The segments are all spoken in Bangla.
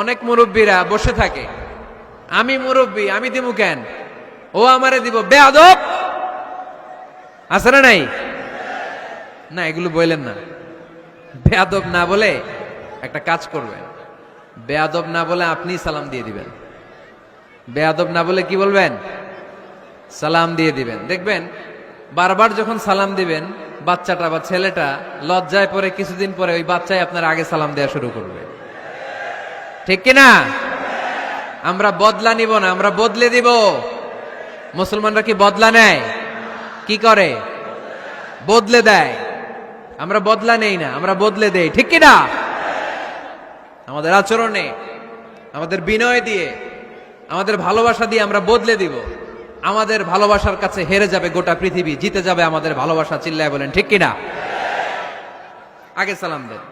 অনেক মুরব্বীরা বসে থাকে, আমি মুরব্বী, আমি দিব কেন, ও আমারে দিব, বেয়াদব আছে না নাই? না, এগুলো বললেন না। বেয়াদব না বলে একটা কাজ করবেন, বেয়াদব না বলে আপনি সালাম দিয়ে দিবেন। বেয়াদব না বলে কি বলবেন? সালাম দিয়ে দিবেন। দেখবেন বারবার যখন সালাম দিবেন, বাচ্চাটা বা ছেলেটা লজ্জায় পরে কিছুদিন পরে ওই বাচ্চাই আপনার আগে সালাম দেওয়া শুরু করবে। ঠিক কিনা? আমরা বদলা নিব না, আমরা বদলে দিব। মুসলমানরা কি বদলা নেয়? কি করে? বদলে দেয়। আমরা বদলা নেই না, আমরা বদলে দেই। ঠিক কিনা? আমাদের আচরণে, আমাদের বিনয় দিয়ে, আমাদের ভালোবাসা দিয়ে আমরা বদলে দিব। আমাদের ভালোবাসার কাছে হেরে যাবে গোটা পৃথিবী, জিতে যাবে আমাদের ভালোবাসা। চিল্লায় বলেন ঠিক কিনা? আগে সালাম দেন,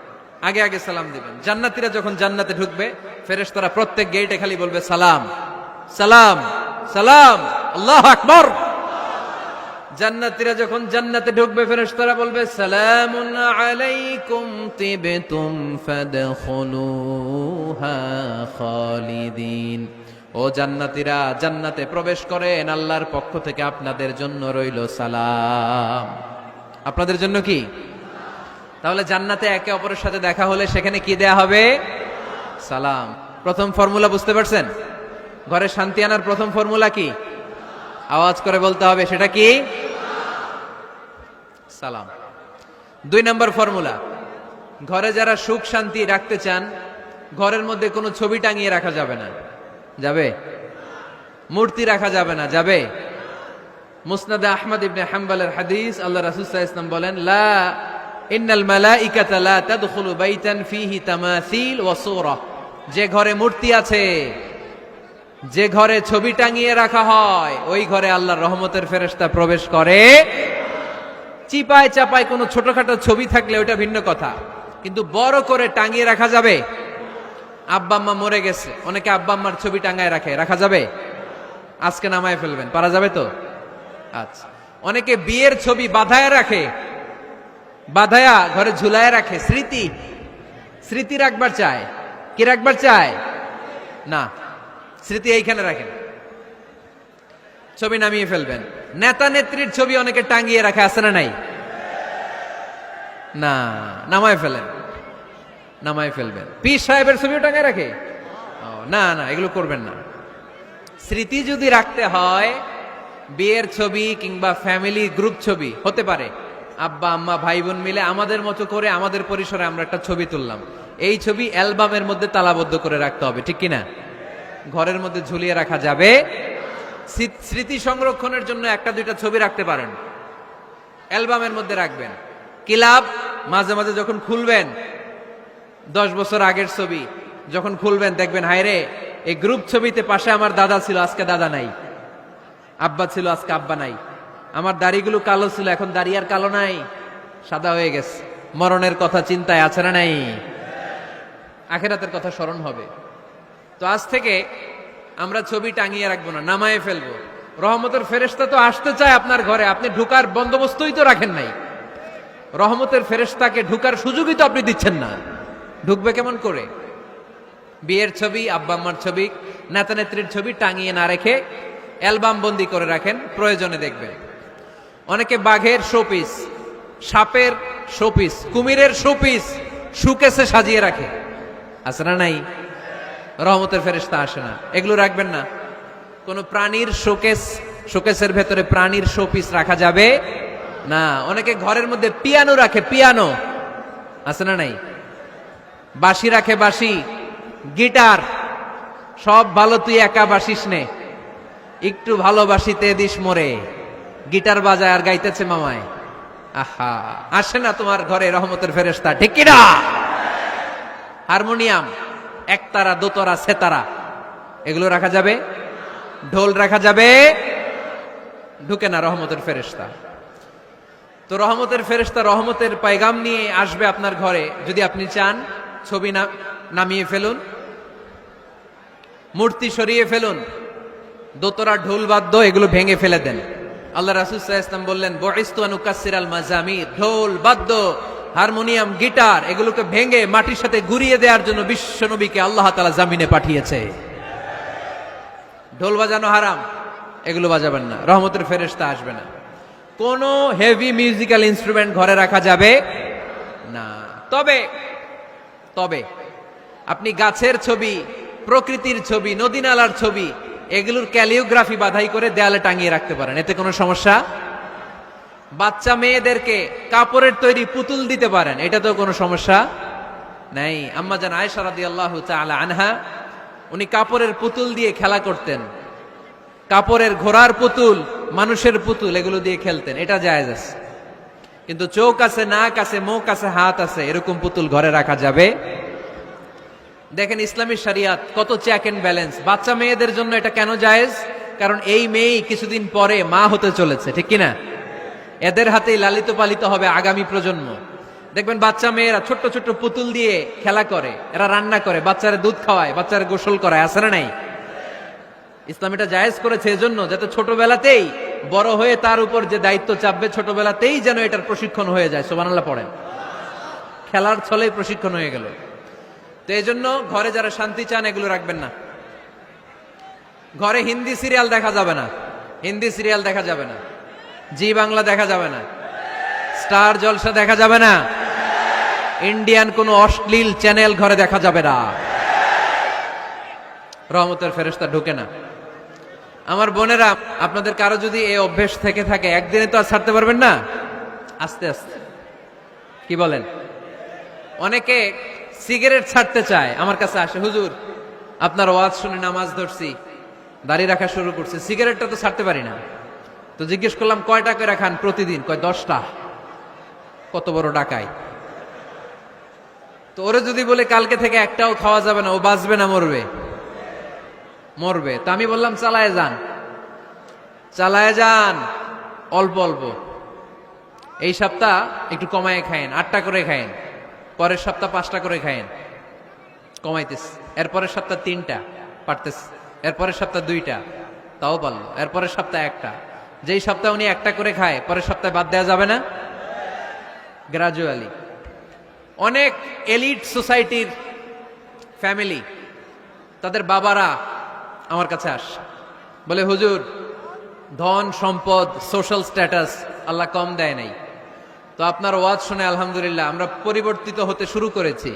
আগে আগে সালাম দিবেন। জান্নাতীরা যখন জান্নাতে ঢুকবে, ফেরেশতারা প্রত্যেক গেটে খালি বলবে সালাম সালাম সালাম, আল্লাহু আকবার। জান্নাতীরা যখন জান্নাতে ঢুকবে, ফেরেশতারা বলবে সালামুন আলাইকুম তিবতুম ফাদখুলুহা খালিদিন। ও জান্নাতীরা, জান্নাতে প্রবেশ করেন, আল্লাহর পক্ষ থেকে আপনাদের জন্য রইল সালাম। আপনাদের জন্য কি? তাহলে জান্নাতে একে অপরের সাথে দেখা হলে সেখানে কি দেয়া হবে? সালাম। প্রথম ফর্মুলা বুঝতে পারছেন? ঘরে শান্তি আনার প্রথম ফর্মুলা কি? আওয়াজ করে বলতে হবে, সেটা কি? সালাম। 2 নম্বর ফর্মুলা, ঘরে যারা সুখ শান্তি রাখতে চান, ঘরের মধ্যে কোনো ছবি টাঙিয়ে রাখা যাবে না। যাবে? মূর্তি রাখা যাবে না। যাবে? মুসনাদে আহমদ ইবনে হাম্বলের হাদিস, আল্লাহ রাসূল সাল্লাল্লাহু আলাইহি ওয়াসাল্লাম বলেন, লা ইন্নাল মালাইকাতা লা তাদখুলু বাইতান ফীহি তামাসিল ওয়া সূরা। যে ঘরে মূর্তি আছে, যে ঘরে ছবি টাঙিয়ে রাখা হয়, ওই ঘরে আল্লাহর রহমতের ফেরেশতা প্রবেশ করে। চিপায় চাপায় কোনো ছোটখাটো ছবি থাকলে ওটা ভিন্ন কথা, কিন্তু বড় করে টাঙিয়ে রাখা যাবে? আব্বা আম্মা মরে গেছে, অনেকে আব্বা আম্মার ছবি টাঙায় রাখে, রাখা যাবে? আজকে নামায় ফেলবেন, পারা যাবে তো? আচ্ছা। অনেকে বিয়ের ছবি বাঁধায় রাখে, বাঁধায়া ঘরে ঝুলায় রাখে। স্মৃতি, স্মৃতি রাখবার চায়। কি রাখবার চায়? না, স্মৃতি এইখানে রাখেন, ছবি নামিয়ে ফেলবেন। নেতা নেত্রীর ছবি অনেকে টাঙিয়ে রাখে, আছে না নাই? না, নামায় ফেলেন, নামায় ফেলবেন। পীর সাহেবের ছবিও টাঙায় রাখে? না না, এগুলো করবেন না। স্মৃতি যদি রাখতে হয়, বিয়ের ছবি কিংবা ফ্যামিলি গ্রুপ ছবি হতে পারে, আব্বা আম্মা ভাই বোন মিলে আমাদের মতো করে আমাদের পরিসরে আমরা একটা ছবি তুললাম, এই ছবি অ্যালবামের মধ্যে তালাবদ্ধ করে রাখতে হবে। ঠিক কিনা? ঘরের মধ্যে ঝুলিয়ে রাখা যাবে? স্মৃতি সংরক্ষণের জন্য একটা দুইটা ছবি রাখতে পারেন, অ্যালবামের মধ্যে রাখবেন। কি লাভ? মাঝে মাঝে যখন খুলবেন, 10 বছর আগের ছবি যখন খুলবেন, দেখবেন হায় রে, এই গ্রুপ ছবিতে পাশে আমার দাদা ছিল, আজকে দাদা নাই, আব্বা ছিল, আজকে আব্বা নাই, আমার দাড়িগুলো কালো ছিল, এখন দাড়ি আর কালো নাই, সাদা হয়ে গেছে। মরণের কথা চিন্তায় আছে না নাই? আখিরাতের কথা স্মরণ হবে। তো আজ থেকে আমরা ছবি টাঙিয়ে রাখবো না, নামায়ে ফেলবো। রহমতের ফেরেশতা তো আসতে চায় আপনার ঘরে, আপনি ঢুকার বন্দোবস্তই তো রাখেন নাই। রহমতের ফেরেশতাকে ঢুকার সুযোগই তো আপনি দিচ্ছেন না, ঢুকবে কেমন করে? বিয়ের ছবি, আব্বা আম্মার ছবি, নেতা নেত্রীর ছবি টাঙিয়ে না রেখে অ্যালবাম বন্দি করে রাখেন, প্রয়োজনে দেখবেন। অনেকে বাঘের শোপিস, সাপের শোপিস, কুমিরের শোপিস শোকেসে সাজিয়ে রাখে, আছে না নাই? রহমতের ফেরেশতা আসে না, এগুলো রাখবেন না। কোন প্রাণীর শোকেস, শোকেসের ভেতরে প্রাণীর শোপিস রাখা যাবে না। অনেকে ঘরের মধ্যে পিয়ানো রাখে, পিয়ানো, আছে না নাই? বাঁশি রাখে, বাঁশি, গিটার, সব ভালো, তুই একা বাসিস নে, একটু ভালোবাসিতে দিস মোরে, গিটার বাজায় আর গাইতেছে মামায়। আহা, আসে না তোমার ঘরে রহমতের ফেরেশতা? ঠিক কিনা? হারমোনিয়াম, একতারা, দোতারা, সেতারা, এগুলো রাখা যাবে? ঢোল রাখা যাবে? ঢুকে না রহমতের ফেরেশতা। তো রহমতের ফেরেশতা রহমতের পয়গাম নিয়ে আসবে আপনার ঘরে। যদি আপনি চান, ছবি নামিয়ে ফেলুন, মূর্তি সরিয়ে ফেলুন, দোতরা, ঢোল বাদ্য এগুলো ভেঙে ফেলে দেন। আল্লাহ রাসূল সাল্লাল্লাহু আলাইহি ওয়াসাল্লাম বললেন, বুইসতু আন উকাসসিরাল মাজামির, ঢোল বাদ্য হারমোনিয়াম, গিটার এগুলোকে ভেঙে মাটির সাথে গুড়িয়ে দেওয়ার জন্য বিশ্ব নবীকে আল্লাহ তাআলা জামিনে পাঠিয়েছে। ঢোল বাজানো হারাম, এগুলো বাজাবেন না, রহমতের ফেরেশতা আসবে না। কোন হেভি মিউজিক্যাল ইনস্ট্রুমেন্ট ঘরে রাখা যাবে না। তবে তবে আপনি গাছের ছবি, প্রকৃতির ছবি, নদী নালার ছবি এগুলোর ক্যালিওগ্রাফি বাধাই করে দেয়ালে টাঙিয়ে রাখতে পারেন, এতে কোনো সমস্যা। বাচ্চা মেয়েদেরকে কাপড়ের তৈরি পুতুল দিতে পারেন, এটা তো কোনো সমস্যা নাই। আম্মা জান আয়েশা রাদিয়াল্লাহু তাআলা আনহা, উনি কাপড়ের পুতুল দিয়ে খেলা করতেন, কাপড়ের ঘোড়ার পুতুল, মানুষের পুতুল এগুলো দিয়ে খেলতেন, এটা জায়েজ আছে। কিন্তু চোখ আছে, নাক আছে, মুখ আছে, হাত আছে, এরকম পুতুল ঘরে রাখা যাবে। দেখেন ইসলামী শরিয়াত কত চেক এন্ড ব্যালেন্স। বাচ্চা মেয়েদের জন্য এটা কেন জায়েজ? কারণ এই মেয়েই কিছুদিন পরে মা হতে চলেছে, ঠিক কিনা? এদের হাতেই লালিত পালিত হবে আগামী প্রজন্ম। দেখবেন বাচ্চা মেয়েরা ছোট্ট ছোট্ট পুতুল দিয়ে খেলা করে, এরা রান্না করে, বাচ্চারা দুধ খাওয়ায়, বাচ্চারা গোসল করায়, আছে না নাই? ইসলাম এটা জায়েজ করেছে এজন্য যাতে ছোটবেলাতেই বড় হয়ে তার উপর যে দায়িত্ব চাপবে ছোটবেলাতেই যেন এটার প্রশিক্ষণ হয়ে যায়। সুবহানাল্লাহ পড়েন। খেলার ছলেই প্রশিক্ষণ হয়ে গেল। তো এই জন্য ঘরে যারা শান্তি চান এগুলো রাখবেন না। ঘরে হিন্দি সিরিয়াল দেখা যাবে না, হিন্দি সিরিয়াল দেখা যাবে না, জি বাংলা দেখা যাবে না, স্টার জলসা দেখা যাবে না, ইন্ডিয়ান কোন অশ্লীল চ্যানেল ঘরে দেখা যাবে না। রহমতের ফেরেশতা ঢুকে না। আমার বোনেরা, আপনাদের কারো যদি এই অভ্যেস থেকে থাকে, একদিনে তো আর ছাড়তে পারবেন না, আস্তে আস্তে। কি বলেন? অনেকে সিগারেট ছাড়তে চায়, আমার কাছে আসে, হুজুর আপনার ওয়াজ শুনে নামাজ ধরছি, দাড়ি রাখা শুরু করছে, সিগারেটটা তো ছাড়তে পারি না। তো জিজ্ঞেস করলাম কয়টা করে খান প্রতিদিন? কয় 10টা। কত বড় ডাকাই! তো ওরে যদি বলে কালকে থেকে একটাও খাওয়া যাবে না, ও বাঁচবে না মরবে? মরবে। তো আমি বললাম চালায় যান, চালায় যান, অল্প অল্প। এই সপ্তাহ একটু কমায় খায়েন, 8টা করে খায়েন, পরের সপ্তাহ 5টা করে খায়েন, কমাইতেস। এরপরের সপ্তাহ 3টা, পারতেস। এরপরের সপ্তাহ 2টা, তাও পারলো। এরপরের সপ্তাহ 1টা। যেই সপ্তাহ উনি 1টা করে খায়, পরের সপ্তাহে বাদ দেওয়া যাবে না? গ্রাজুয়ালি। অনেক এলিট সোসাইটির ফ্যামিলি, তাদের বাবারা আমার কাছে আসে, বলে হুজুর ধন সম্পদ সোশ্যাল স্ট্যাটাস আল্লাহ কম দেয় নাই, তো আপনার ওয়াজ শুনে আলহামদুলিল্লাহ আমরা পরিবর্তিত হতে শুরু করেছি,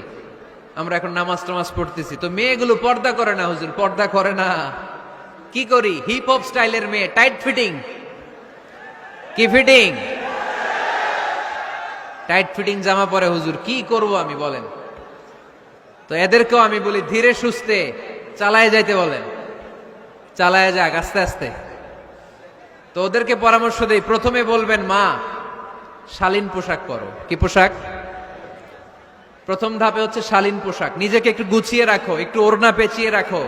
আমরা এখন নামাজ টামাজ পড়তেছি। তো মেয়েগুলো পর্দা করে না হুজুর, পর্দা করে না। কি করি? হিপ হপ স্টাইলের মেয়ে, টাইট ফিটিং। কি ফিটিং? টাইট ফিটিং জামা পরে হুজুর, কি করব আমি বলেন? তো এদেরকেও আমি বলি ধীরে সুস্থে চালায় যাইতে বলেন, চালায় যাক আস্তে আস্তে। তো ওদেরকে পরামর্শ দেই, প্রথমে বলবেন মা শালীন পোশাক পরো। কি পোশাক? প্রথম ধাপে হচ্ছে শালীন পোশাক। নিজেকে একটু গুছিয়ে রাখো, একটু ওড়না পেঁচিয়ে রাখো,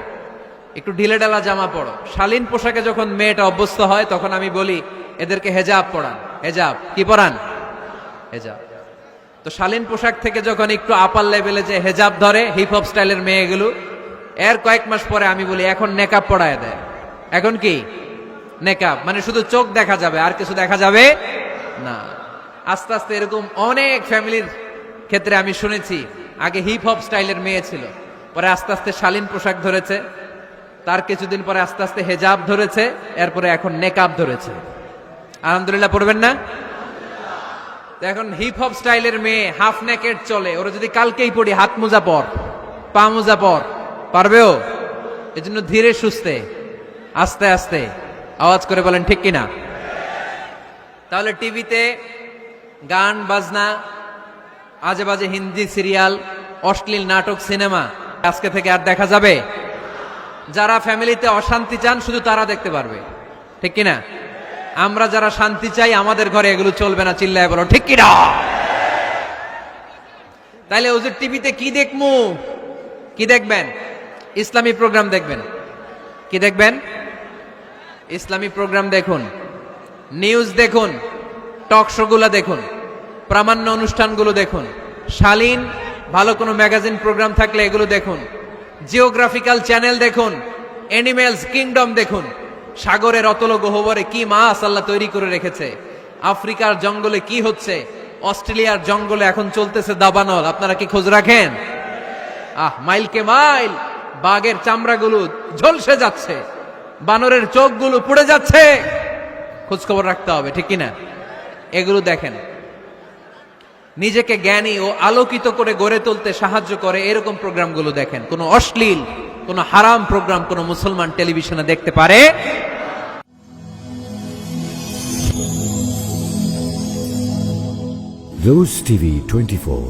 একটু ঢিলেঢালা জামা পরো। শালীন পোশাকে যখন মেয়েটা অভ্যস্ত হয় তখন আমি বলি এদেরকে হেজাব পরান। হেজাব কি পরান? হেজাব। তো শালীন পোশাক থেকে যখন একটু আপার লেভেলে যে হেজাব ধরে হিপ হপ স্টাইলের মেয়েগুলো, এর কয়েক মাস পরে আমি বলি এখন নেকাব পড়ায় দেয়। এখন কি নেকাব? মানে শুধু চোখ দেখা যাবে, আর কিছু দেখা যাবে না। আস্তে আস্তে এরকম অনেক ফ্যামিলির ক্ষেত্রে আমি শুনেছি, আগে হিপ হপ স্টাইলের মেয়ে ছিল, পরে আস্তে আস্তে শালীন পোশাক ধরেছে, তার কিছুদিন পরে আস্তে আস্তে হেজাব ধরেছে, এরপরে এখন নেকাব ধরেছে। আলহামদুলিল্লাহ পড়বেন না? এখন হিপ হপ স্টাইলের মেয়ে হাফ নেকেড চলে, ওরা যদি কালকেই পড়ি হাত মোজা পর, পা মোজা পর, পারবেও? এজন্য ধীরে সুস্থে আস্তে আস্তে। আওয়াজ করে বলেন ঠিক কিনা? তাহলে টিভিতে গান বাজনা, আজে বাজে হিন্দি সিরিয়াল, অশ্লীল নাটক, সিনেমা আজকে থেকে আর দেখা যাবে? যারা ফ্যামিলিতে অশান্তি চান শুধু তারা দেখতে পারবে, ঠিক কিনা? আমরা যারা শান্তি চাই আমাদের ঘরে এগুলো চলবে না। চিল্লায় বলো ঠিক কিনা? তাইলে হুজুর টিভিতে কি দেখমু? কি দেখবেন? ইসলামী প্রোগ্রাম দেখবেন। কি দেখবেন? ইসলামী প্রোগ্রাম দেখুন, নিউজ দেখুন, টক শো গুলা দেখুন, প্রামাণ্য অনুষ্ঠানগুলো দেখুন, শালীন ভালো কোনো ম্যাগাজিন প্রোগ্রাম থাকলে এগুলো দেখুন, জিওগ্রাফিক্যাল চ্যানেল দেখুন, অ্যানিমেলস কিংডম দেখুন, সাগরের অতল গহ্বরে কি মাছ আল্লাহ তৈরি করে রেখেছে, আফ্রিকার জঙ্গলে কি হচ্ছে, অস্ট্রেলিয়ার জঙ্গলে এখন চলতেছে দাবানল, আপনারা কি খোঁজ রাখেন? মাইলকে মাইল বাঘের চামড়াগুলো ঝলসে যাচ্ছে, বানরের চোখগুলো পুড়ে যাচ্ছে, খোঁজ খবর রাখতে হবে, ঠিক কিনা? এগুলো দেখেন। নিজেকে জ্ঞানী ও আলোকিত করে গড়ে তুলতে সাহায্য করে এরকম প্রোগ্রামগুলো দেখেন। কোনো অশ্লীল, কোনো হারাম প্রোগ্রাম কোনো মুসলমান টেলিভিশনে দেখতে পারে? Rose TV 24.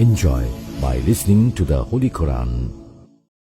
Enjoy by listening to the Holy Quran.